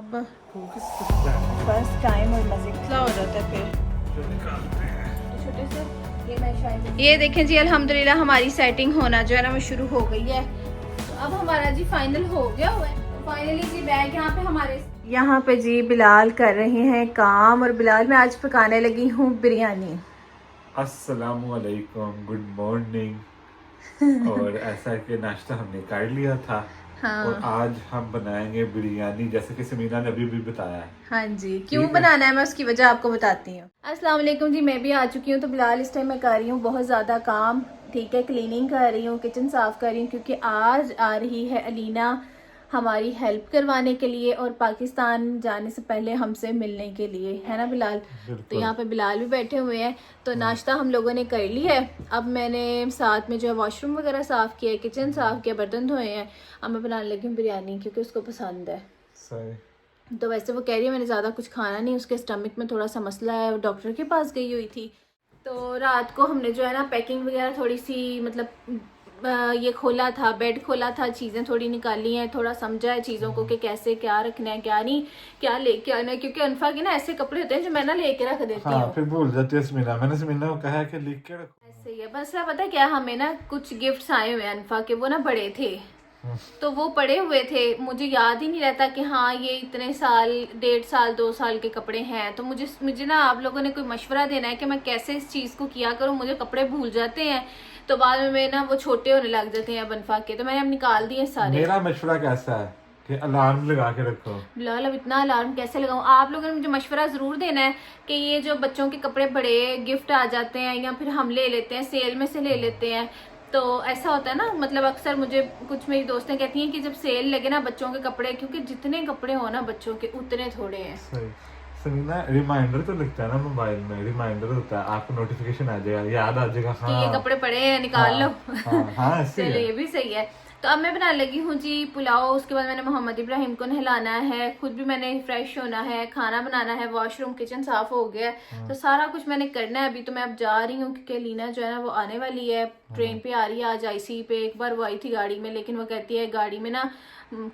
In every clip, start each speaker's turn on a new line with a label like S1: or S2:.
S1: अब first time और मज़े कितना हो जाता है फिर छोटे से ये देखें जी अल्हम्दुलिल्लाह हमारी सेटिंग होना जो है ना वो शुरू हो गई है। तो अब हमारा जी फाइनल हो गया हुआ है। तो फाइनली जी बैग यहाँ पे जी बिलाल कर रहे हैं काम और बिलाल मैं आज पकाने लगी हूँ बिरयानी।
S2: अस्सलामुअलैकुम, गुड मॉर्निंग। और ऐसा कि नाश्ता हमने कर लिया था।
S1: हाँ।
S2: और आज हम बनाएंगे बिरयानी जैसे कि समीना ने अभी भी बताया है।
S1: हाँ जी, क्यों बनाना है मैं उसकी वजह आपको बताती हूँ। अस्सलाम वालेकुम जी, मैं भी आ चुकी हूँ। तो बिलाल इस टाइम मैं कर रही हूँ बहुत ज़्यादा काम, ठीक है, क्लीनिंग कर रही हूँ, किचन साफ कर रही हूँ क्योंकि आज आ रही है अलीना हमारी हेल्प करवाने के लिए और पाकिस्तान जाने से पहले हमसे मिलने के लिए, है ना बिलाल। तो यहाँ पे बिलाल भी बैठे हुए हैं। तो नाश्ता हम लोगों ने कर लिया है। अब मैंने साथ में जो है वॉशरूम वगैरह साफ़ किया, किचन साफ़ किया, बर्तन धोए हैं। अब मैं बनाने लगी हूँ बिरयानी क्योंकि उसको पसंद है।
S2: सही।
S1: तो वैसे वो कह रही है मैंने ज़्यादा कुछ खाना नहीं, उसके स्टमक में थोड़ा सा मसला है, डॉक्टर के पास गई हुई थी। तो रात को हमने जो है ना पैकिंग वगैरह थोड़ी सी मतलब ये खोला था, बेड खोला था, चीज़ें थोड़ी निकाली हैं, थोड़ा समझा है चीज़ों को कि कैसे क्या रखना है क्या नहीं, क्या लेके आना है। क्योंकि अनफा के ना ऐसे कपड़े होते हैं जो मैं ना लेके रख देती हूँ।
S2: हाँ, फिर भूल जाती है समीना। मैंने समीना को कहा है कि लिख के रखो।
S1: ऐसे ही है बस। पता है क्या, हमें ना कुछ गिफ्ट्स आए हुए अनफा के, वो ना बड़े थे तो वो पड़े हुए थे, मुझे याद ही नहीं रहता कि हाँ ये इतने साल, 1.5 साल 2 साल के कपड़े हैं। तो मुझे ना आप लोगों ने कोई मशवरा देना है कि मैं कैसे इस चीज़ को किया करूँ। मुझे कपड़े भूल जाते हैं तो बाद में ना वो छोटे होने लग जाते हैं बनफा के। तो मैंने अब निकाल दिए सारे।
S2: मेरा मशवरा कैसा है कि अलार्म लगा के रखो।
S1: बिलाल अब इतना अलार्म कैसे लगाऊं? आप लोगों ने मुझे मशवरा ज़रूर देना है कि ये जो बच्चों के कपड़े बड़े गिफ्ट आ जाते हैं या फिर हम ले लेते हैं, सेल में से ले लेते हैं। तो ऐसा होता है ना, मतलब अक्सर मुझे कुछ मेरी दोस्तें कहती हैं कि जब सेल लगे ना बच्चों के कपड़े, क्योंकि जितने कपड़े हो ना बच्चों के उतने थोड़े हैं।
S2: सही। समीना, रिमाइंडर तो लिखता है ना मोबाइल में, रिमाइंडर होता है, आपको नोटिफिकेशन आ जाएगा, याद आ जाएगा
S1: कि ये
S2: हाँ
S1: कपड़े पड़े हैं निकाल लो।
S2: हाँ ऐसे
S1: चलो
S2: है।
S1: ये भी सही है। तो अब मैं बनाने लगी हूँ जी पुलाव। उसके बाद मैंने मोहम्मद इब्राहिम को नहलाना है, खुद भी मैंने फ्रेश होना है, खाना बनाना है, वॉशरूम किचन साफ हो गया है। तो सारा कुछ मैंने करना है अभी। तो मैं अब जा रही हूँ क्योंकि लीना जो है ना वो आने वाली है, ट्रेन पे आ रही है आज आईसी पे। एक बार वो आई थी गाड़ी में, लेकिन वो कहती है गाड़ी में ना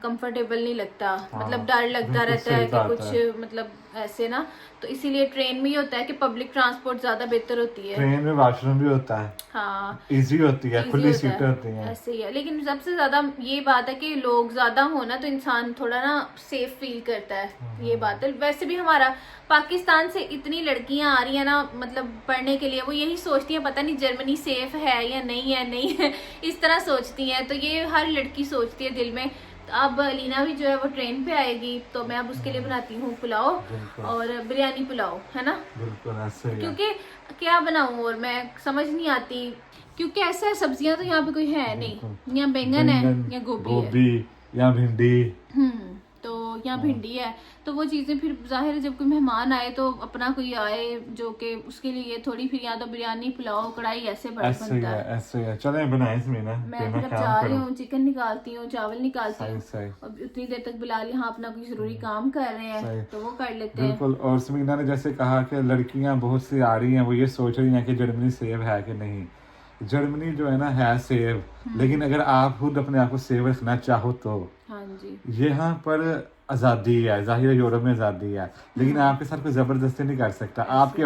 S1: कंफर्टेबल नहीं लगता, मतलब डर लगता रहता है कि कुछ मतलब ऐसे ना। तो इसीलिए ट्रेन में ही होता है कि पब्लिक ट्रांसपोर्ट ज्यादा बेहतर होती है।
S2: ट्रेन में वॉशरूम भी होता है,
S1: हाँ
S2: इजी होती है, खुली सीटें होती हैं।
S1: ऐसे ही है। लेकिन सबसे ज्यादा ये बात है कि लोग ज्यादा हो ना तो इंसान थोड़ा ना सेफ फील करता है, ये बात है। वैसे भी हमारा पाकिस्तान से इतनी लड़कियां आ रही है ना मतलब पढ़ने के लिए, वो यही सोचती हैं पता नहीं जर्मनी सेफ है या नहीं है इस तरह सोचती हैं। तो ये हर लड़की सोचती है दिल में। तो अब लीना भी जो है वो ट्रेन पे आएगी तो मैं अब उसके लिए बनाती हूँ पुलाव और बिरयानी पुलाव, है ना।
S2: बिल्कुल ऐसे ही है।
S1: क्योंकि क्या बनाऊं और मैं समझ नहीं आती, क्योंकि ऐसा है सब्जियां तो यहाँ पे कोई है नहीं, या बैंगन है या गोभी है,
S2: या भिंडी।
S1: तो यहाँ भिंडी है। तो वो चीजें फिर जाहिर है जब कोई मेहमान आए तो अपना कोई आए जो कि उसके लिए थोड़ी फिर या तो बिरयानी पुलाव कढ़ाई ऐसे बड़ा बनता है।
S2: ऐसे है। चले बनाए समीना,
S1: मैं फिर अब जा रही हूँ, चिकन निकालती हूँ, चावल निकालती हूँ।
S2: सही।
S1: अब उतनी देर तक बिलाल यहाँ अपना कोई जरूरी काम कर रहे हैं तो वो कर लेते हैं।
S2: बिल्कुल। और समीना ने जैसे कहा कि लड़कियां बहुत सी आ रही हैं, वो ये सोच रही हैं कि जर्मनी सेफ है कि नहीं। जर्मनी जो है ना है सेफ, लेकिन अगर आप खुद अपने आप को सेफ रखना चाहो तो
S1: हाँ जी,
S2: यहाँ पर आज़ादी है, जाहिर है यूरोप में आज़ादी है, लेकिन आपके साथ कोई ज़बरदस्ती नहीं कर सकता। आपकी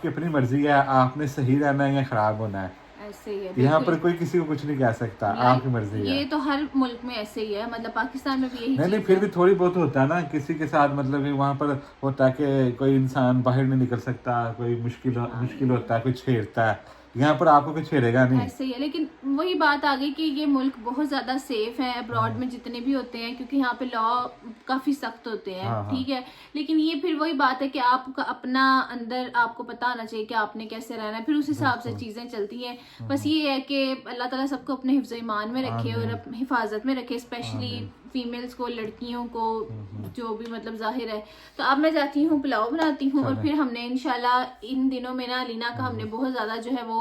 S2: अपनी मर्जी है, आपने सही रहना है या ख़राब होना है।
S1: ऐसे ही है।
S2: यहाँ पर कोई किसी को कुछ नहीं कह सकता, आपकी मर्जी है।
S1: ये तो हर मुल्क में ऐसे ही है, मतलब पाकिस्तान में भी यही
S2: नहीं, फिर भी थोड़ी बहुत होता है ना किसी के साथ, मतलब कि वहाँ पर होता है कि कोई इंसान बाहर नहीं निकल सकता, कोई मुश्किल होता है, कोई छेड़ता है। यहाँ पर आपको कोई छेड़ेगा नहीं।
S1: ऐसे ही है। लेकिन वही बात आ गई कि ये मुल्क बहुत ज्यादा सेफ है अब्रॉड में जितने भी होते हैं, क्योंकि यहाँ पे लॉ काफी सख्त होते हैं, ठीक है। लेकिन ये फिर वही बात है कि आपका अपना अंदर आपको पता होना चाहिए कि आपने कैसे रहना है, फिर उस हिसाब से चीजें चलती हैं। बस ये है कि अल्लाह ताला सबको अपने हिफ्ज़ ईमान में रखे और हिफाजत में रखे, स्पेशली फीमेल्स को, लड़कियों को, जो भी मतलब जाहिर है। तो अब मैं जाती हूँ पुलाव बनाती हूँ और फिर हमने इंशाल्लाह इन दिनों में ना लीना का हमने बहुत ज्यादा जो है वो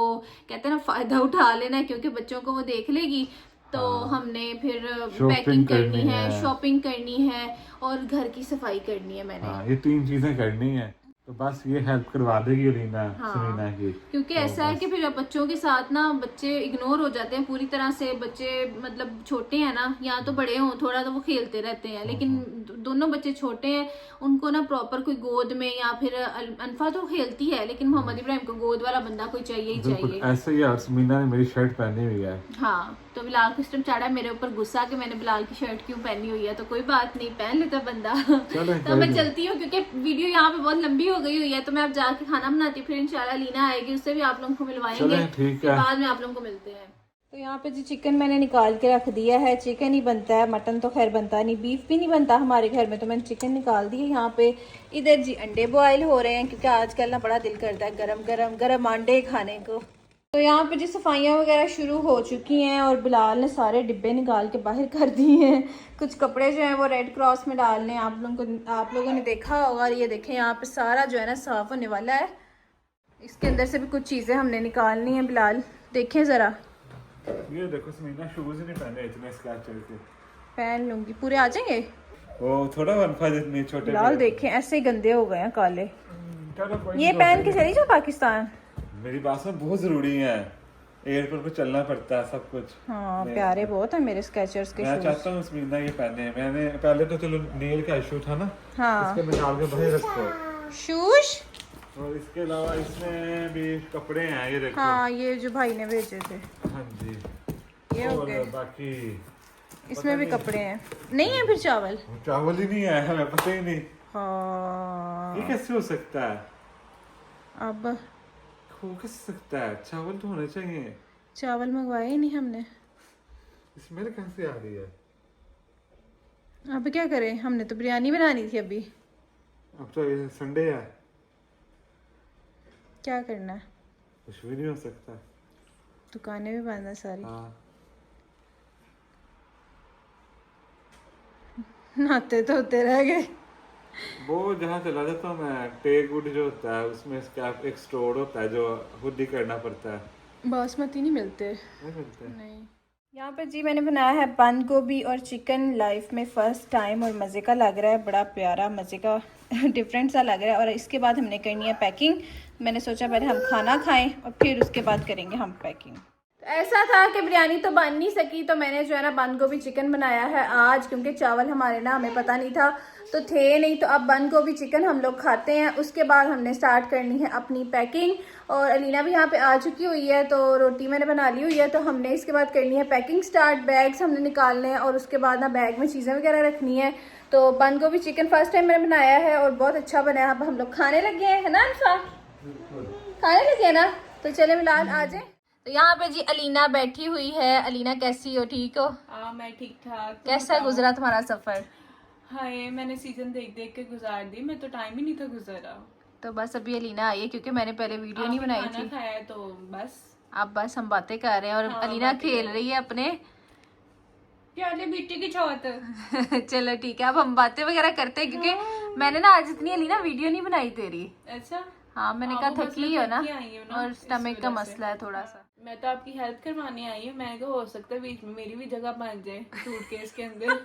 S1: कहते हैं ना फायदा उठा लेना है, क्योंकि बच्चों को वो देख लेगी। तो हमने फिर पैकिंग करनी है, शॉपिंग करनी है और घर की सफाई करनी है। मैंने
S2: ये 3 चीजें करनी है। तो बस ये हेल्प करवा देगी अलीना समीना की।
S1: क्योंकि ऐसा है कि फिर बच्चों के साथ ना बच्चे इग्नोर हो जाते हैं पूरी तरह से। बच्चे मतलब छोटे हैं ना, या तो बड़े हों थोड़ा तो वो खेलते रहते हैं, लेकिन दोनों बच्चे छोटे हैं, उनको ना प्रॉपर कोई गोद में, या फिर अनफा तो खेलती है लेकिन मोहम्मद इब्राहिम को गोद वाला बंदा कोई चाहिए ही चाहिए।
S2: ऐसे ही यार समीना ने मेरी शर्ट पहनी हुई है।
S1: हाँ, तो बिलाल को इस टाइम चढ़ा मेरे ऊपर गुस्सा कि मैंने बिलाल की शर्ट क्यों पहनी हुई है, तो कोई बात नहीं, पहन लेता बंदा। तो मैं चलती हूँ क्योंकि वीडियो यहाँ पे बहुत लंबी हो गई हुई है, तो मैं अब जाके खाना बनाती हूँ, फिर इंशाल्लाह लीना आएगी, उससे भी आप लोगों को मिलवाएंगे, फिर बाद में आप लोगों को मिलते हैं। तो यहाँ पे जी चिकन मैंने निकाल के रख दिया है। चिकन ही बनता है, मटन तो खैर बनता नहीं, बीफ भी नहीं बनता हमारे घर में, तो मैंने चिकन निकाल दी है। यहाँ पे इधर जी अंडे बॉयल हो रहे हैं क्योंकि आजकल ना बड़ा दिल करता है गरम गरम गरम अंडे खाने को। तो यहाँ पे जी सफाइयाँ वगैरह शुरू हो चुकी हैं और बिलाल ने सारे डिब्बे निकाल के बाहर कर दिए हैं। कुछ कपड़े जो हैं वो रेड क्रॉस में डालने, आप लोगों ने देखा होगा। और ये देखें यहाँ पे सारा जो है ना साफ़ होने वाला है। इसके अंदर से भी कुछ चीज़ें हमने निकालनी है। बिलाल देखें ज़रा,
S2: ये देखो समीना शूज ही नहीं पहने इतने स्केचर के।
S1: पहन लूंगी, पूरे आ जाएंगे
S2: वो थोड़ा वनफा जितने छोटे।
S1: बिलाल देखें ऐसे ही गंदे हो गए हैं काले। ये पहन के चली जाओ पाकिस्तान।
S2: मेरी बात में बहुत जरूरी है, एयरपोर्ट पे चलना पड़ता है सब कुछ।
S1: हाँ प्यारे बहुत है मेरे स्केचर्स के शूज।
S2: मैं चाहता हूँ समीना ये पहने। मैंने पहले तो चलो नेल का इशू था ना,
S1: हाँ
S2: इसके निकाल के बाहर रखो
S1: शूज।
S2: और इसके अलावा इसमें भी कपड़े हैं, ये देखो।
S1: हाँ ये जो भाई ने भेजे थे।
S2: हाँ जी,
S1: ये हो
S2: और
S1: गए।
S2: बाकी
S1: इसमें भी कपड़े हैं, नहीं है फिर चावल।
S2: चावल ही नहीं है, हमें पता ही नहीं।
S1: हाँ
S2: ये कैसे हो सकता है?
S1: अब
S2: हो कैसे सकता है? चावल तो होने चाहिए।
S1: चावल मंगवाए ही नहीं हमने।
S2: स्मेल कहाँ से आ रही है?
S1: अब क्या करें, हमने तो बिरयानी बनानी थी अभी।
S2: अब तो ये संडे है,
S1: क्या करना है,
S2: कुछ भी नहीं हो सकता।
S1: दुकानें भी बंद है सारी।
S2: हाँ
S1: नहाते तो होते रह गए।
S2: वो जहाँ चला जाता हूँ मैं, टेक वुड जो होता है उसमें इसका एक स्टोर होता है जो खुद ही करना पड़ता है।
S1: बासमती नहीं मिलते।
S2: नहीं मिलते।
S1: नहीं। यहाँ पर जी मैंने बनाया है बंद गोभी और चिकन, लाइफ में फ़र्स्ट टाइम, और मज़े का लग रहा है, बड़ा प्यारा मज़े का डिफरेंट सा लग रहा है। और इसके बाद हमने करनी है पैकिंग। मैंने सोचा पहले हम खाना खाएं और फिर उसके बाद करेंगे हम पैकिंग। तो ऐसा था कि बिरयानी तो बन नहीं सकी, तो मैंने जो है ना बंद गोभी चिकन बनाया है आज, क्योंकि चावल हमारे ना हमें पता नहीं था तो थे नहीं। तो अब बंद गोभी चिकन हम लोग खाते हैं, उसके बाद हमने स्टार्ट करनी है अपनी पैकिंग। और अलीना भी यहाँ पे आ चुकी हुई है, तो रोटी मैंने बना ली हुई है, तो हमने इसके बाद करनी है पैकिंग स्टार्ट। बैग्स हमने निकालने हैं और उसके बाद ना बैग में चीज़ें वगैरह रखनी है। तो बंद गोभी चिकन फर्स्ट टाइम मैंने बनाया है और बहुत अच्छा बना है। अब हम लोग खाने लगे हैं, है ना अनफा? खाने लगे हैं ना, तो चले बिलाल आ जाए। तो यहाँ पे जी अलीना बैठी हुई है। अलीना कैसी हो, ठीक हो?
S3: हाँ मैं ठीक ठाक।
S1: कैसा गुजरा तुम्हारा सफर?
S3: हाय मैंने सीजन देख देख के गुजार दी, मैं तो टाइम ही नहीं था गुजारा।
S1: तो बस अभी अलीना आई है क्योंकि मैंने पहले वीडियो नहीं बनाई थी।
S3: खाया है तो बस
S1: अब बस हम बातें कर रहे हैं और
S3: हाँ,
S1: अलीना खेल रही है अपने
S3: प्याले बेटे की छौत।
S1: चलो ठीक है, अब हम बातें वगैरह करते हैं क्योंकि मैंने ना आज इतनी अलीना वीडियो नहीं बनाई तेरी।
S3: अच्छा
S1: हाँ मैंने कहा थकी हो ना, और स्टमक का मसला है थोड़ा सा।
S3: मैं तो आपकी हेल्प करवाने आई हूँ, मैंने कहा हो सकता है बीच में मेरी भी जगह बन जाए सूटकेस के अंदर।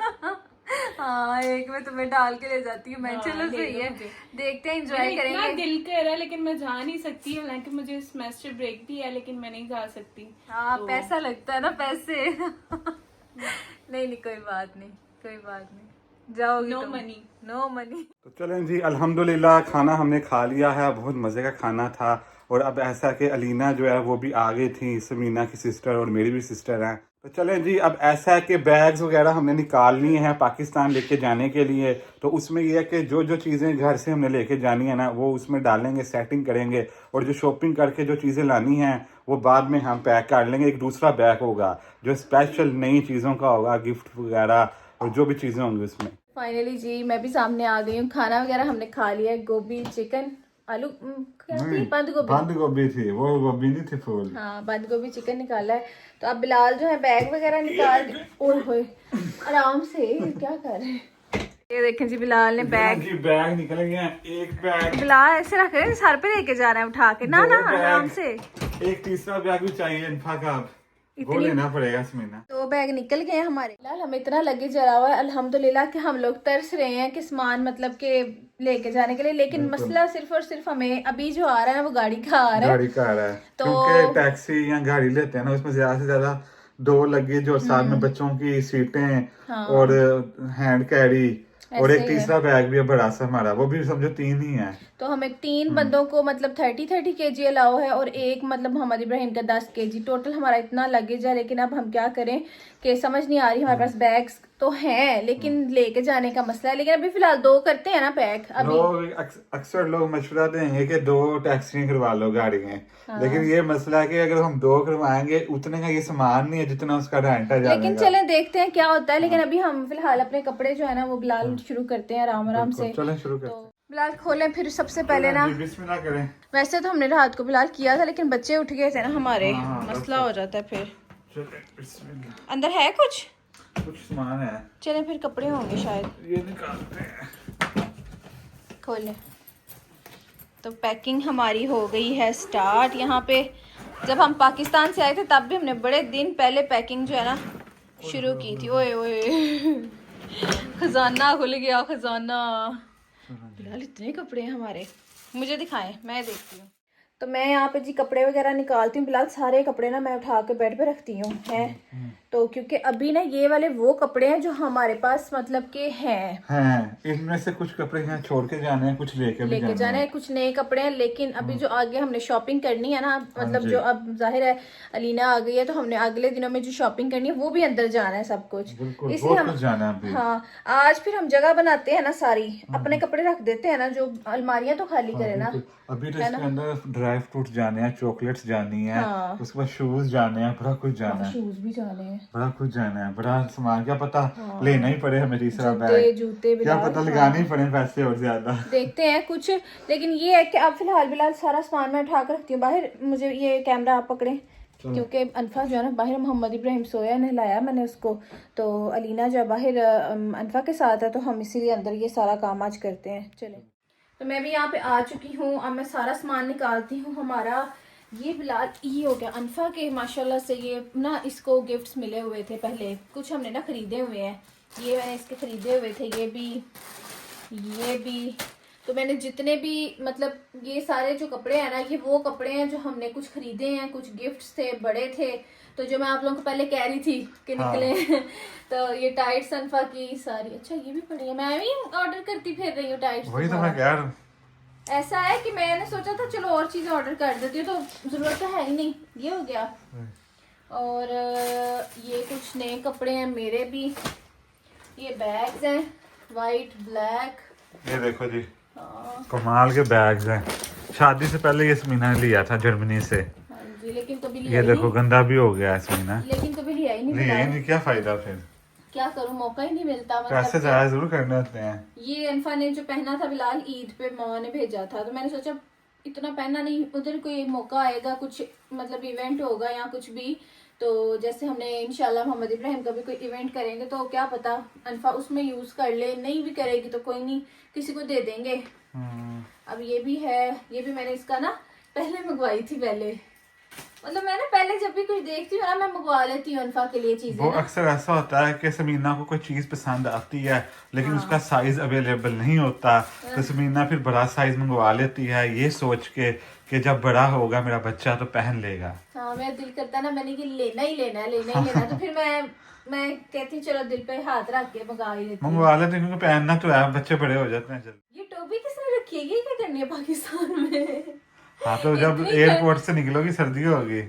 S1: हाँ एक में तुम्हें डाल के ले जाती हूँ मैं। चलो सही है, देखते हैं, एंजॉय करेंगे।
S3: दिल कर रहा है लेकिन मैं जा नहीं सकती, हालांकि मुझे सेमेस्टर ब्रेक भी है लेकिन मैं नहीं जा सकती।
S1: हाँ पैसा लगता है ना, पैसे नहीं नहीं कोई बात नहीं, कोई बात नहीं, जाओगी
S3: नो
S1: तुम।
S3: Money
S1: no money.
S2: तो चलें जी, अल्हम्दुलिल्लाह खाना हमने खा लिया है, बहुत मज़े का खाना था। और अब ऐसा कि अलीना जो है वो भी आ गई थी, समीना की सिस्टर और मेरी भी सिस्टर हैं। तो चलें जी, अब ऐसा है कि बैग्स वगैरह हमने निकालनी है पाकिस्तान लेके जाने के लिए। तो उसमें यह है कि जो जो चीज़ें घर से हमने लेके जानी है ना वो उसमें डालेंगे, सेटिंग करेंगे, और जो शॉपिंग करके जो चीज़ें लानी हैं वो बाद में हम पैक कर लेंगे। एक दूसरा बैग होगा जो स्पेशल नई चीज़ों का होगा, गिफ्ट वगैरह और जो भी चीज़ें होंगी उसमें।
S1: फाइनली जी मैं भी सामने आ गई हूँ। खाना वगैरह हमने खा लिया है, गोभी चिकन, आलू क्या थी, बंद
S2: गोभी थी, वो गोभी नहीं थी फूल।
S1: हाँ बंद गोभी चिकन निकाला है। तो अब बिलाल जो है बैग वगैरह निकाल, ओए होए आराम से क्या कर रहे हैं। ये देखें जी बिलाल ने बैग
S2: निकल गया, एक बैग
S1: बिलाल ऐसे रख रहे हैं सर पे लेके जा रहा है उठा के, ना ना आराम से।
S2: एक तीसरा बैग भी चाहिए इनफा का। वो लेना पड़ेगा समीना।
S1: 2 बैग निकल गए हैं हमारे। फिलहाल हमें इतना लगेज जरा हुआ है अल्हम्दुलिल्लाह कि हम लोग तरस रहे हैं कि सामान मतलब के लेके जाने के लिए, लेकिन मसला सिर्फ और सिर्फ हमें अभी जो आ रहा है वो गाड़ी का आ रहा है।
S2: गाड़ी का आ रहा है
S1: तो
S2: क्योंकि टैक्सी या गाड़ी लेते हैं ना, उसमें ज्यादा से ज्यादा 2 लगेज और साथ में बच्चों की सीटें
S1: हाँ।
S2: और हैंड कैरी और
S1: ऐसे
S2: एक
S1: ही है।
S2: तीसरा बैग भी है बड़ा सा हमारा, वो भी समझो 3 ही है।
S1: तो हमें 3 बंदों को मतलब 30 kg अलाउ है और एक मतलब मोहम्मद इब्राहिम का 10 kg, टोटल हमारा इतना लगेज है। लेकिन अब हम क्या करें कि समझ नहीं आ रही, हमारे पास बैग्स तो हैं लेकिन लेके जाने का मसला है। लेकिन अभी फिलहाल 2 करते हैं ना पैक अभी।
S2: लोग अक्सर लोग मशवरा देंगे कि 2 टैक्सी करवा लो गाड़ी में, लेकिन ये मसला है कि अगर हम 2 करवाएंगे उतने का ये सामान नहीं है जितना उसका रेंट है जाने
S1: लेकिन
S2: का।
S1: चलें देखते हैं क्या होता है। लेकिन अभी हम फिलहाल अपने कपड़े जो है ना वो बिलाल शुरू करते हैं आराम आराम से।
S2: चलें शुरू करते
S1: तो
S2: हैं।
S1: बिलाल खोलें फिर सबसे पहले ना।
S2: जी, बिस्मिल्लाह करें।
S1: वैसे तो हमने रात को बिलाल किया था लेकिन बच्चे उठ गए थे ना हमारे,
S2: हाँ,
S1: मसला हो जाता है फिर।
S2: चलें, बिस्मिल्लाह।
S1: अंदर है कुछ
S2: सामान है,
S1: चलें फिर कपड़े होंगे शायद,
S2: ये निकालते हैं।
S1: खोलें। तो पैकिंग हमारी हो गई है स्टार्ट। यहाँ पे जब हम पाकिस्तान से आए थे तब भी हमने बड़े दिन पहले पैकिंग जो है ना शुरू की थी। ओए ओए खजाना खुल गया खजाना। बिलाल इतने कपड़े हैं हमारे, मुझे दिखाएं मैं देखती हूँ। तो मैं यहाँ पे जी कपड़े वगैरह निकालती हूँ। बिलाल सारे कपड़े ना मैं उठा के बेड पे रखती हूँ हैं। तो क्योंकि अभी ना ये वाले वो कपड़े हैं जो हमारे पास मतलब के हैं
S2: इनमें से कुछ कपड़े यहाँ छोड़ के जाने हैं, कुछ लेके
S1: जाने हैं, कुछ नए कपड़े हैं। लेकिन अभी जो आगे हमने शॉपिंग करनी है ना, मतलब जो अब जाहिर है अलीना आ गई है तो हमने अगले दिनों में जो शॉपिंग करनी है वो भी अंदर जाना है सब कुछ, इसलिए हम
S2: जाना है।
S1: हाँ आज फिर हम जगह बनाते हैं ना सारी, अपने कपड़े रख देते हैं ना, जो अलमारियां तो खाली करे ना।
S2: अभी तो इसके अंदर ड्राई फ्रूट जाने हैं, चॉकलेट्स जानी है, उसके बाद शूज जाने हैं, बड़ा कुछ जाना है,
S1: शूज भी जाने हैं,
S2: बड़ा कुछ जाना है, बड़ा सामान। क्या पता लेना ही पड़े हमें तीसरा
S1: जूते
S2: बैग,
S1: जूते
S2: क्या पता लगाने ही पड़े पैसे और ज्यादा।
S1: देखते हैं कुछ। लेकिन ये है कि अब फिलहाल सारा सामान मैं उठा कर रखती हूँ बाहर। मुझे ये कैमरा आप पकड़े क्योंकि अनफा जो है ना बाहर, मोहम्मद इब्राहिम सोया, नहलाया मैंने उसको, तो अलीना जो बाहर अनफा के साथ है तो हम इसीलिए अंदर ये सारा काम आज करते हैं। चले तो मैं भी यहाँ पे आ चुकी हूँ। अब मैं सारा सामान निकालती हूँ हमारा। ये बिलाल ये हो गया अनफा के माशाल्लाह से, ये ना इसको गिफ्ट्स मिले हुए थे पहले, कुछ हमने ना खरीदे हुए हैं, ये मैंने इसके खरीदे हुए थे, ये भी। तो मैंने जितने भी मतलब ये सारे जो कपड़े हैं ना ये वो कपड़े हैं जो हमने कुछ खरीदे हैं, कुछ गिफ्ट्स थे बड़े थे, तो जो मैं आप लोगों को पहले कह रही थी कि निकले तो ये टाइट्स अनफा की सारी। अच्छा ये भी पड़ी है, मैं भी ऑर्डर करती फिर रही हूँ टाइट्स।
S2: वही तो मैं कह रहा हूँ।
S1: ऐसा है कि मैंने सोचा था चलो और चीजें ऑर्डर कर देती हूँ, तो जरूरत तो है ही नहीं, ये हो गया। और ये कुछ नए कपड़े हैं मेरे भी, ये बैग्स हैं वाइट ब्लैक,
S2: ये देखो जी कमाल के बैग्स हैं। शादी से पहले ये समीना ने लिया था जर्मनी से।
S1: हाँ जी, लेकिन कभी लिया
S2: ये
S1: ही
S2: देखो
S1: नहीं।
S2: गंदा भी हो गया है समीना,
S1: लेकिन कभी लिया ही नहीं।
S2: यही नहीं, क्या फायदा फिर,
S1: क्या करूं, मौका ही नहीं मिलता।
S2: पैसे जाया जरूर करने होते हैं।
S1: ये अनफा ने जो पहना था बिलाल ईद पे मामा ने भेजा था, तो मैंने सोचा इतना पहनना नहीं, उधर कोई मौका आएगा, कुछ मतलब इवेंट होगा या कुछ भी, तो जैसे हमने इंशाल्लाह मोहम्मद इब्राहिम का भी कोई इवेंट करेंगे तो क्या पता अनफा उसमें यूज कर ले, नहीं भी करेगी तो कोई नहीं, किसी को दे देंगे। अब ये भी है, ये भी मैंने इसका ना पहले मंगवाई थी पहले, मतलब मैं ना पहले जब भी कुछ देखती हूँ ना मैं मंगवा लेती हूँ अनफा के लिए चीजें।
S2: वो अक्सर ऐसा होता है कि समीना को कोई चीज पसंद आती है लेकिन उसका साइज अवेलेबल नहीं होता, तो समीना फिर बड़ा साइज मंगवा लेती है ये सोच के कि जब बड़ा होगा मेरा बच्चा तो पहन लेगा।
S1: हाँ मेरा दिल करता है ना, मैंने ये लेना ही लेना है तो फिर मैं कहती हूँ चलो दिल पे हाथ रख के मंगा ही लेती हूँ।
S2: मंगवा लेते क्योंकि पहनना तो है, बच्चे बड़े हो जाते हैं जल्दी।
S1: ये टोपी किसने रखी है, ये क्या करनी है पाकिस्तान में?
S2: हाँ तो जब एयरपोर्ट से निकलोगी सर्दी होगी।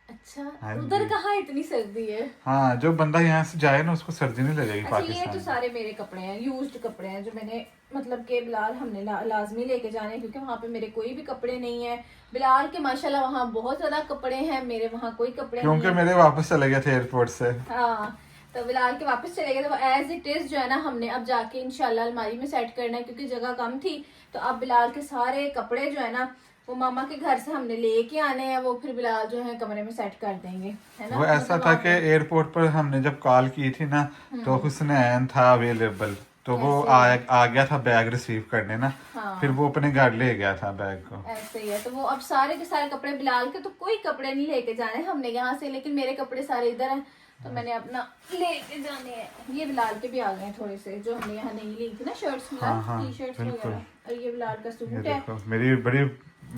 S1: अच्छा उधर कहाँ इतनी सर्दी है?
S2: हाँ जो बंदा यहाँ से जाए ना उसको सर्दी नहीं लगेगी।
S1: अच्छा ये तो सारे मेरे कपड़े हैं, यूज्ड कपड़े हैं जो मैंने मतलब के बिलाल हमने लाजमी लेके जाने, क्योंकि वहाँ पे मेरे कोई भी कपड़े नहीं है। बिलाल के माशाल्लाह वहाँ बहुत ज्यादा कपड़े हैं, मेरे वहाँ कोई कपड़े नहीं
S2: क्योंकि मेरे वापस चले गए थे एयरपोर्ट से।
S1: हाँ तो बिलाल के वापस चले गए, तो एज इट इज जो है ना हमने अब जाके इंशाल्लाह अलमारी में सेट करना है, क्योंकि जगह कम थी। तो अब बिलाल के सारे कपड़े जो है ना वो मामा के घर से हमने लेके आने हैं, वो फिर बिलाल जो है कमरे में सेट कर देंगे, है ना।
S2: वो ऐसा था कि एयरपोर्ट पर हमने जब कॉल की थी ना तो हुस्नैन था अवेलेबल, तो वो आ गया था बैग रिसीव करने ना।
S1: हाँ।
S2: फिर वो अपने घर ले गया था बैग को।
S1: ऐसे ही है। तो वो अब सारे के सारे कपड़े बिलाल के तो कोई कपड़े नहीं लेके जाने हमने यहाँ से, लेकिन मेरे कपड़े सारे इधर हैं तो मैंने अपना लेके जाने हैं। ये बिलाल के भी आ गए हैं थोड़े से, जो हमने यहाँ नहीं ली थी ना शर्ट्स, टी शर्ट्स वगैरह। और ये बिलाल का सूट है।
S2: देखो मेरी बड़ी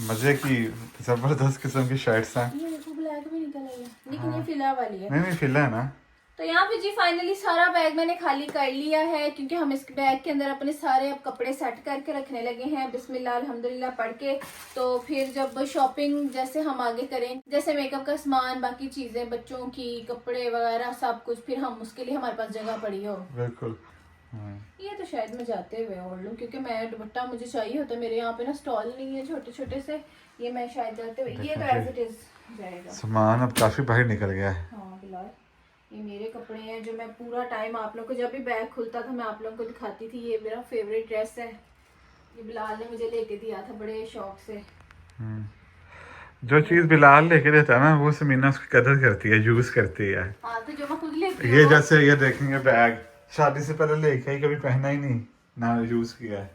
S2: मजे की जबरदस्त किस्म की शर्ट्स हैं।
S1: ये देखो ब्लैक भी निकल आई है, लेकिन ये फिला वाली है।
S2: नहीं फिला है ना।
S1: तो यहाँ पे जी फाइनली सारा बैग मैंने खाली कर लिया है, क्योंकि हम इस बैग के अंदर अपने सारे अब कपड़े सेट करके रखने लगे हैं बिस्मिल्लाह अल्हम्दुलिल्लाह पढ़ के। तो फिर जब शॉपिंग जैसे हम आगे करें, जैसे मेकअप का सामान, बाकी चीजें, बच्चों की कपड़े वगैरह सब कुछ, फिर हम उसके लिए हमारे पास जगह पड़ी हो।
S2: बिल्कुल।
S1: ये तो शायद मैं जाते हुए ओढ़ लूं, क्योंकि मैं दुपट्टा मुझे चाहिए होता है, मेरे यहाँ पे ना स्टॉल नहीं है छोटे छोटे से। ये मैं शायद जाते हुए, ये तो एज इट इज जाएगा।
S2: सामान अब काफी बाहर निकल गया है।
S1: हाँ फिलहाल ये मेरे कपड़े हैं जो मैं पूरा टाइम आप लोग को, जब भी बैग खुलता था मैं आप लोगों को दिखाती थी। ये मेरा फेवरेट ड्रेस है, ये बिलाल ने मुझे लेके दिया था बड़े शौक से।
S2: जो चीज बिलाल लेके देता है ना, वो समीना उसकी कदर करती है, यूज करती है।
S1: हाँ तो जो मैं खुद लेती
S2: ये
S1: हूँ।
S2: जैसे ये देखेंगे बैग शादी से पहले लेके ही कभी पहना ही नहीं ना यूज किया है।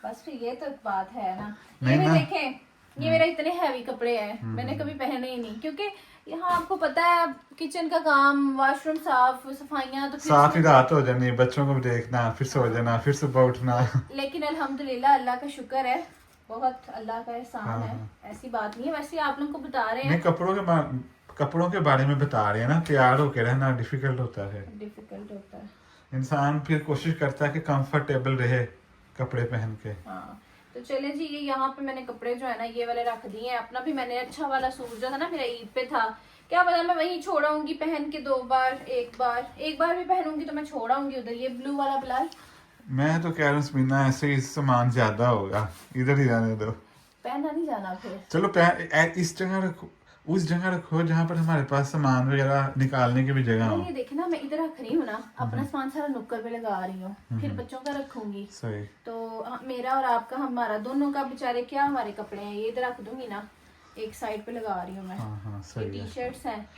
S1: बस फिर ये तो बात है ना। ये
S2: नहीं
S1: भी
S2: ना।
S1: देखें, ये मेरा इतने हैवी कपड़े हैं, मैंने कभी पहने ही नहीं, क्योंकि यहाँ आपको पता है किचन का काम, वॉशरूम साफ, सफाइयाँ, तो फिर
S2: साथ ही रात हो जानी, बच्चों को भी देखना, फिर सो जाना, फिर सुबह उठना।
S1: लेकिन अल्हम्दुलिल्लाह अल्लाह का शुक्र है, बहुत अल्लाह का एहसान है। ऐसी बात नहीं है, वैसे आप लोगों को बता रहे
S2: नहीं
S1: हैं।
S2: कपड़ों के बारे में बता रहे हैं ना, तैयार होके रहना डिफिकल्ट होता है।
S1: डिफिकल्ट होता है।
S2: इंसान फिर कोशिश करता है कि कंफर्टेबल रहे कपड़े पहन के।
S1: हाँ तो चले जी, ये यहाँ पे मैंने कपड़े जो है ना ये वाले रख दिए हैं। अपना भी मैंने अच्छा वाला सूट जो था ना मेरा ईद पे था, क्या पता मैं वहीं छोड़ाऊंगी पहन के 2 बार, एक बार भी पहनूंगी तो मैं छोड़ाऊंगी उधर। ये ब्लू वाला बिलाल,
S2: मैं तो कह रहा हूँ समीना ऐसे ही सामान ज्यादा होगा, इधर ही जाने दो।
S1: पहना नहीं जाना फिर।
S2: चलो इस जगह रखो, उस जगह रखो जहाँ पर हमारे पास सामान वगैरह निकालने की भी जगह हो।
S1: ये देखे ना, मैं इधर रख रही हूँ ना, अपना सामान सारा नुक्कड़ पे लगा रही हूँ, फिर बच्चों का रखूंगी।
S2: सही।
S1: तो मेरा और आपका, हमारा दोनों का बेचारे क्या हमारे कपड़े हैं, ये इधर रख दूंगी ना, एक साइड पे लगा रही हूँ मैं।
S2: हाँ सही है।
S1: टी शर्ट्स हैं,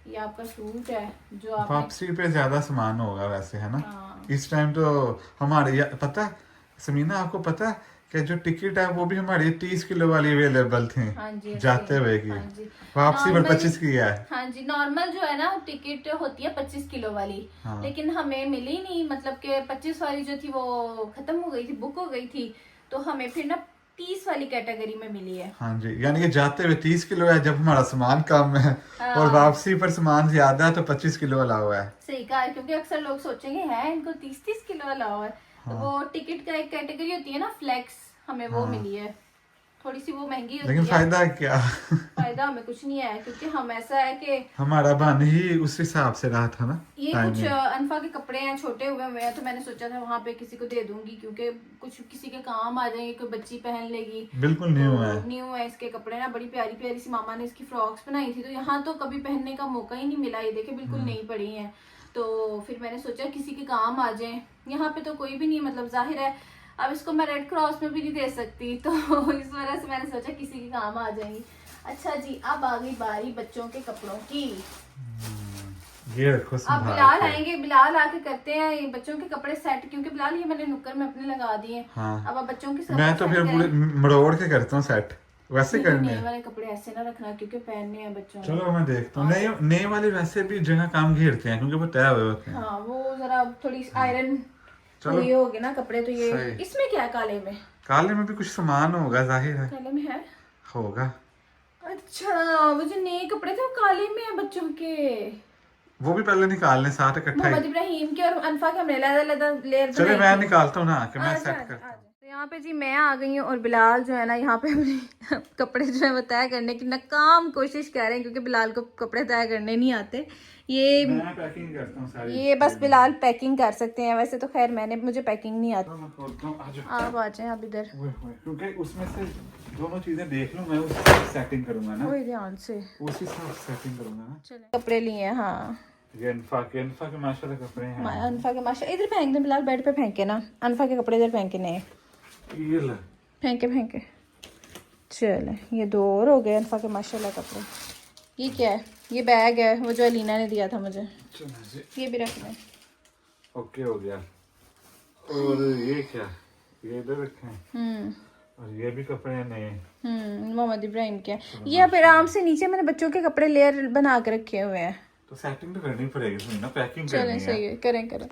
S1: ये आपका सूट है जो आप
S2: वापसी पे ज्यादा सामान होगा वैसे, है ना।
S1: हाँ।
S2: इस टाइम तो हमारे पता है समीना, आपको पता है कि जो टिकट है वो भी हमारी 30 किलो वाली अवेलेबल थी।
S1: हाँ जी,
S2: जाते हुए की।
S1: हाँ जी।
S2: वापसी पर
S1: नॉर्मल-
S2: 25 की है।
S1: हाँ जी, नॉर्मल जो है ना टिकट होती है 25 किलो वाली।
S2: हाँ।
S1: लेकिन हमें मिली नहीं, मतलब कि 25 वाली जो थी वो खत्म हो गई थी, बुक हो गई थी, तो हमें फिर ना 30 वाली कैटेगरी में मिली है।
S2: हाँ जी, यानी कि जाते हुए 30 किलो है जब हमारा सामान कम है, और वापसी पर सामान ज्यादा है तो 25 किलो वाला हुआ है।
S1: सही कहा है, क्योंकि अक्सर लोग सोचेंगे है इनको 30 किलो वाला हुआ है। तो वो टिकट का एक कैटेगरी होती है ना फ्लेक्स, हमें वो मिली है। थोड़ी सी वो महंगी होती
S2: लेकिन
S1: है।
S2: फायदा है क्या?
S1: फायदा हमें कुछ नहीं है, क्योंकि हम ऐसा है कि
S2: हमारा बन ही उस हिसाब से रहा था ना।
S1: ये कुछ अनफा के कपड़े हैं, छोटे हुए हैं, तो मैंने सोचा था वहाँ पे किसी को दे दूंगी, क्योंकि कुछ किसी के काम आ जाएंगे, कोई बच्ची पहन लेगी।
S2: बिल्कुल न्यू है।
S1: न्यू है इसके कपड़े ना, बड़ी प्यारी प्यारी सी मामा ने इसकी फ्रॉक्स बनाई थी, तो यहाँ तो कभी पहनने का मौका ही नहीं मिला। ये देखे बिल्कुल नहीं पड़ी है, तो फिर मैंने सोचा किसी के काम आ जाए। यहाँ पे तो कोई भी नहीं, मतलब जाहिर है अब इसको मैं रेड क्रॉस में भी नहीं दे सकती, तो इस वजह से मैंने सोचा किसी के काम आ जाएंगी। अच्छा जी, अब आ गई बारी बच्चों के कपड़ों की।
S2: ये रखो
S1: अब
S2: संभाल
S1: बिलाल
S2: के।
S1: आएंगे, बिलाल आके करते हैं ये बच्चों के कपड़े सेट, क्योंकि बिलाल ये मैंने नुक्कड़ में अपने लगा दिए।
S2: हाँ।
S1: अब बच्चों के
S2: मैं तो फिर पूरे मरोड़ के करता हूँ सेट, वैसे करने
S1: नए
S2: हैं।
S1: वाले कपड़े ऐसे ना रखना, क्योंकि पहनने हैं बच्चों ने।
S2: चलो मैं देखता हूँ। नए वाले वैसे भी जगह काम घेरते हैं क्योंकि वो तय हुए होते हैं।
S1: हाँ वो जरा थोड़ी आयरन
S2: चलो।
S1: ये हो गए ना कपड़े, तो ये
S2: सही।
S1: इसमें क्या है काले में?
S2: काले में भी कुछ सामान होगा, जाहिर है
S1: काले में है।
S2: होगा।
S1: अच्छा, वो जो नए कपड़े थे वो काले में है बच्चों के।
S2: वो भी पहले निकालने साथ इकट्ठा
S1: मोहम्मद
S2: ही।
S1: इब्राहिम के और अनफा के हमने अलग-अलग लेयर
S2: चले
S1: बनाई
S2: मैं
S1: थी।
S2: निकालता हूँ ना, कि मैं
S1: अच्छा,
S2: सेट करता हूँ।
S1: तो यहाँ पे जी मैं आ गई हूँ, और बिलाल जो है ना यहाँ पे अपने कपड़े जो है वो तय करने की नाकाम कोशिश कर रहे हैं, क्योंकि बिलाल को कपड़े तय करने नहीं आते।
S2: मैं पैकिंग करता हूँ सारी।
S1: ये बस बिलाल पैकिंग कर सकते हैं, वैसे तो खैर मुझे पैकिंग नहीं आती।
S2: मैं खोलता हूँ, आ जाओ।
S1: आप आ जाए, आप इधर।
S2: क्योंकि उसमें से दोनों चीजें देख लूँ, मैं उस सेटिंग करूंगा ना,
S1: वही ध्यान से
S2: उसी हिसाब से सेटिंग करूंगा ना।
S1: चले कपड़े लिए हैं। हाँ
S2: ये अनफा के माशाल्लाह कपड़े हैं।
S1: अनफा के माशा इधर फेंक दे बिलाल, बेड पे फेंके ना, अनफा के कपड़े इधर फेंके नहीं,
S2: ये ले।
S1: फेंके। चले ये 2 और हो गए अनफा के माशाल्लाह कपड़े। ये क्या है? ये बैग है वो जो अलीना ने दिया था मुझे,
S2: चलो जी,
S1: ये भी रख लें।
S2: ओके हो गया। और ये क्या, ये इधर रखे हैं और ये भी कपड़े हैं नए।
S1: मोहम्मद इब्राहिम के। ये अब आराम से नीचे मैंने बच्चों के कपड़े लेयर बना के रखे हुए हैं।
S2: तो सेटिंग तो करनी पड़ेगी इसमें ना, पैकिंग करनी
S1: चलें
S2: है।
S1: सही है, करें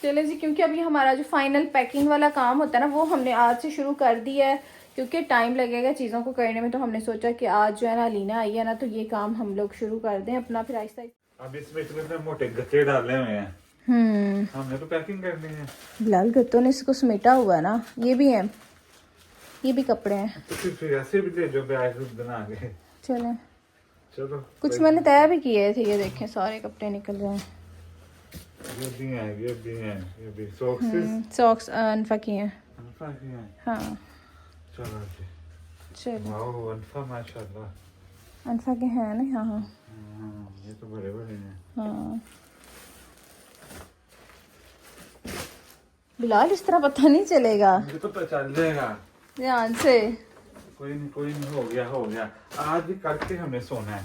S1: चलें जी, क्योंकि अभी हमारा जो फाइनल पैकिंग वाला काम होता है ना वो हमने आज से शुरू कर दिया है, क्योंकि टाइम लगेगा चीज़ों को करने में। तो हमने सोचा कि आज जो है ना अलीना आई है ना, तो ये काम हम लोग शुरू कर दें अपना, फिर आहिस्ता आहिस्ता।
S2: अब इसमें इतने मोटे गत्ते डाले हुए हैं, हमने तो पैकिंग करनी है।
S1: बिलाल गत्तों ने इसको समेटा हुआ है ना, ये भी है, ये भी कपड़े हैं।
S2: तो फिर ऐसे भी दे जो बैग बना के।
S1: चलें,
S2: चलो
S1: कुछ मैंने तय भी किए थे, ये देखें सारे कपड़े निकल रहे हैं।
S2: ये भी हैं, ये भी हैं, ये भी सॉक्स
S1: सॉक्स अनफा की हैं।
S2: अनफा की हैं।
S1: हाँ
S2: चलो जी,
S1: चलो,
S2: वाओ अनफा माशाल्लाह।
S1: अनफा के हैं ना। हाँ
S2: ये तो बड़े बड़े हैं।
S1: हाँ बिलाल इस तरह पता नहीं चलेगा,
S2: मुझे तो पता चल जाएगा।
S1: ध्यान से।
S2: कोई नहीं, हो गया। आज ही करके हमें सोना है,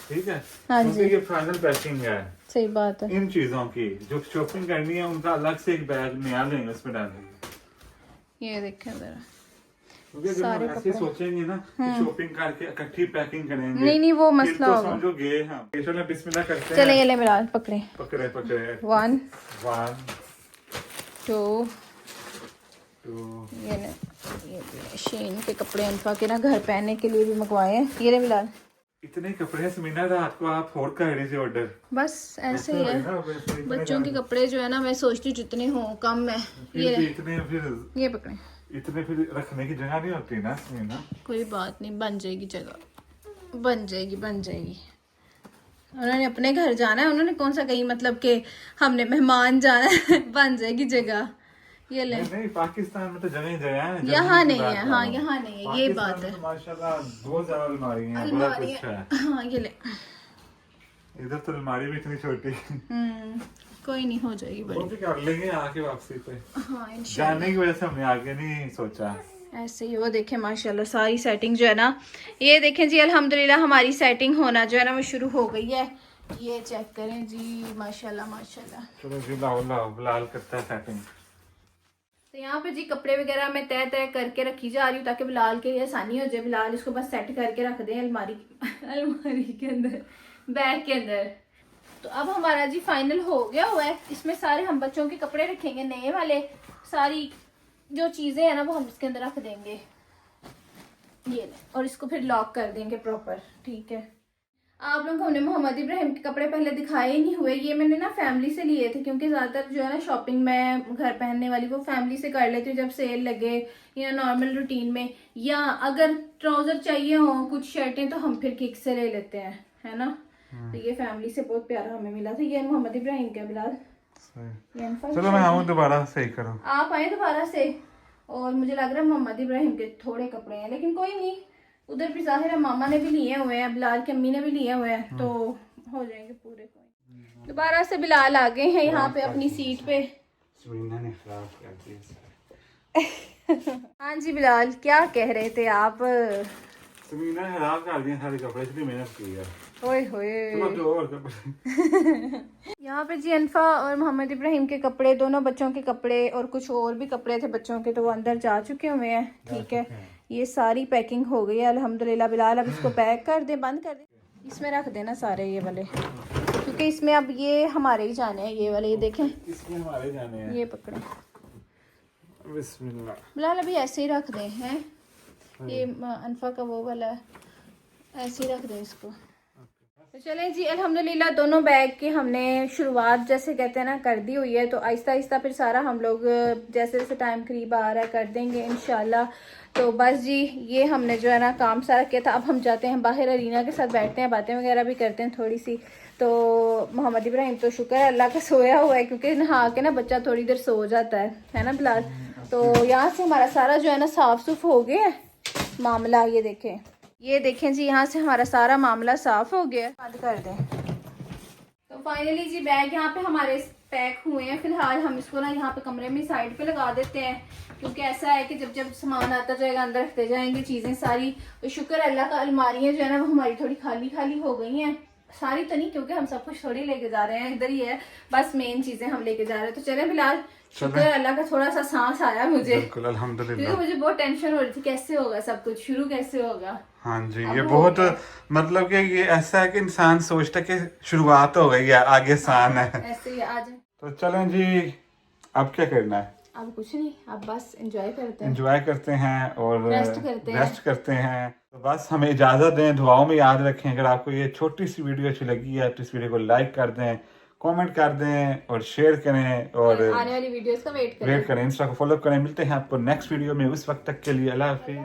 S2: ठीक है।
S1: हाँ
S2: क्योंकि
S1: जी,
S2: ये फाइनल पैकिंग है
S1: सही बात है।
S2: इन चीजों की। जो शॉपिंग करनी है उनका अलग से एक बैग नया लेंगे, उसमें डालेंगे।
S1: ये देखें जरा,
S2: क्योंकि जब हम ऐसे सोचेंगे ना कि शॉपिंग करके इकट्ठी पैकिंग करेंगे,
S1: नहीं वो
S2: फिर
S1: मसला
S2: तो
S1: होगा।
S2: समझो गए हम। चलो बिस्मिल्लाह करते हैं।
S1: चले ये ले बिलाल, पकड़े।
S2: पकड़े
S1: 1
S2: 2
S1: 2 ये शीन के कपड़े अनफा के ना घर पहनने के लिए भी मंगवाए हैं। ये ले बिलाल,
S2: इतने कपड़े समीना रात को आप और कर रहे थे ऑर्डर।
S1: बस ऐसे ही है, बच्चों के कपड़े जो है ना मैं सोचती हूँ जितने हों कम है। ये
S2: इतने
S1: पकड़े।
S2: इतने फिर रखने की जगह नहीं होती ना समीना।
S1: कोई बात नहीं, बन जाएगी जगह, बन जाएगी। उन्होंने अपने घर जाना है, उन्होंने कौन सा कहीं मतलब कि हमने मेहमान जाना है। बन जाएगी जगह। ये ले।
S2: नहीं पाकिस्तान में तो जगह ही जगह है,
S1: यहाँ नहीं है। हाँ यहाँ नहीं है, ये बात है।
S2: तो माशाल्लाह बहुत ज्यादा अलमारी है, बड़ा कुछ है।
S1: हाँ ये ले।
S2: इधर तो अलमारी भी इतनी छोटी।
S1: कोई नहीं, हो जाएगी
S2: वो
S1: बड़ी।
S2: भी कर लेंगे आके वापसी पे।
S1: हाँ इंशाल्लाह।
S2: जाने की वजह से हमने आगे नहीं सोचा।
S1: ऐसे ही वो देखें माशाल्लाह सारी सेटिंग जो है ना, ये देखें जी अल्हम्दुलिल्लाह हमारी सेटिंग होना जो है ना वो शुरू हो गई है। ये चेक करें जी, माशाल्लाह।
S2: चलो जी लाओ बिलाल करता है सेटिंग।
S1: तो यहाँ पे जी कपड़े वगैरह मैं तय करके रखी जा रही हूँ ताकि बिलाल के लिए आसानी हो जाए। बिलाल इसको बस सेट करके रख दें अलमारी के अंदर, बैग के अंदर। तो अब हमारा जी फाइनल हो गया हुआ है। इसमें सारे हम बच्चों के कपड़े रखेंगे नए वाले, सारी जो चीज़ें हैं ना वो हम इसके अंदर रख देंगे। ये और इसको फिर लॉक कर देंगे प्रॉपर, ठीक है। आप लोगों को हमने मोहम्मद इब्राहिम के कपड़े पहले दिखाए ही नहीं हुए। ये मैंने ना फैमिली से लिए थे, क्योंकि ज़्यादातर जो है ना शॉपिंग मैं घर पहनने वाली वो फैमिली से कर लेती हूँ जब सेल लगे या नॉर्मल रूटीन में, या अगर ट्राउज़र चाहिए हो कुछ शर्टें तो हम फिर किक से ले लेते हैं, है ना। तो ये फैमिली से बहुत प्यारा हमें मिला था। ये मोहम्मद इब्राहिम का बिलाल।
S2: चलो मैं आऊँ दोबारा, सही करो।
S1: आप आए दोबारा से। और मुझे लग रहा है मोहम्मद इब्राहिम के थोड़े कपड़े हैं, लेकिन कोई नहीं, उधर भी जाहिर है मामा ने भी लिए हुए हैं, बिलाल की अम्मी ने भी लिए हुए हैं, तो हो जाएंगे पूरे। कोई दोबारा से बिलाल आ गए हैं यहाँ पे अपनी सीट पे।
S2: समीना ने खराब कर दिया।
S1: हाँ जी बिलाल, क्या कह रहे थे आप?
S2: समीना ने खराब कर दिए सारे कपड़े, इतनी मेहनत की है।
S1: ओए होए।
S2: चलो दो और कपड़े।
S1: यहाँ पे जी अनफा और मोहम्मद इब्राहिम के कपड़े, दोनों बच्चों के कपड़े और कुछ और भी कपड़े थे बच्चों के, तो वो अंदर जा चुके हुए हैं, ठीक है। ये सारी पैकिंग हो गई है अल्हम्दुलिल्लाह। बिलाल अब इसको पैक कर दे, बंद कर दे, इसमें रख देना सारे ये वाले, क्योंकि इसमें अब ये हमारे ही जाने हैं ये वाले। ये देखें
S2: इसमें हमारे जाने हैं।
S1: ये पकड़े
S2: बिस्मिल्लाह।
S1: बिलाल अभी ऐसे ही रख दें हैं, ये अनफा का वो वाला है, ऐसे ही रख दें इसको। तो चलें जी अल्हम्दुलिल्लाह दोनों बैग की हमने शुरुआत जैसे कहते हैं ना कर दी हुई है। तो आहिस्ता आहिस्ता फिर सारा हम लोग जैसे जैसे टाइम करीब आ रहा है कर देंगे इंशाल्लाह। तो बस जी ये हमने जो है ना काम सारा किया था। अब हम जाते हैं बाहर, अरीना के साथ बैठते हैं, बातें वगैरह भी करते हैं थोड़ी सी। तो मोहम्मद इब्राहिम तो शुक्र है अल्लाह का सोया हुआ है, क्योंकि नहा के ना बच्चा थोड़ी देर सो जाता है ना बिलाल। तो यहाँ से हमारा सारा जो है ना साफ सुफ हो गया मामला। ये देखें जी, यहाँ से हमारा सारा मामला साफ हो गया। बंद कर दें। तो फाइनली जी बैग यहाँ पे हमारे पैक हुए हैं। फिलहाल हम इसको ना यहाँ पे कमरे में साइड पे लगा देते हैं, क्योंकि ऐसा है कि जब जब सामान आता जाएगा अंदर रखते जाएंगे चीज़ें सारी। तो शुक्र अल्लाह का अलमारियाँ जो है ना वो हमारी थोड़ी खाली खाली हो गई हैं, सारी तो नहीं, क्योंकि हम सब कुछ थोड़ी लेके जा रहे हैं, इधर ही है बस मेन चीजें हम लेके जा रहे हैं। तो चले फिलहाल, शुक्र है अल्लाह का थोड़ा सा सांस आया मुझे,
S2: बिल्कुल अल्हम्दुलिल्लाह।
S1: क्योंकि मुझे बहुत टेंशन हो रही थी कैसे होगा सब कुछ, शुरू कैसे होगा।
S2: हाँ जी,
S1: अब
S2: ये
S1: हो
S2: बहुत
S1: गया।
S2: मतलब कि ये ऐसा है कि इंसान सोचता है कि शुरुआत हो गई है, आगे आसान है।
S1: ऐसे ही आज
S2: तो चलें जी, अब क्या करना है?
S1: अब कुछ नहीं, अब बस एंजॉय करते हैं,
S2: एंजॉय करते हैं और
S1: रेस्ट करते हैं।
S2: रेस्ट करते हैं। तो बस हमें इजाज़त दें, दुआओं में याद रखें। अगर आपको ये छोटी सी वीडियो अच्छी लगी है तो इस वीडियो को लाइक कर दें, कमेंट कर दें और शेयर करें और
S1: आने वाली वीडियोस का वेट करें।
S2: इंस्टा को फॉलो करें। मिलते हैं आपको नेक्स्ट वीडियो में, उस वक्त तक के लिए अल्लाह हाफिज़।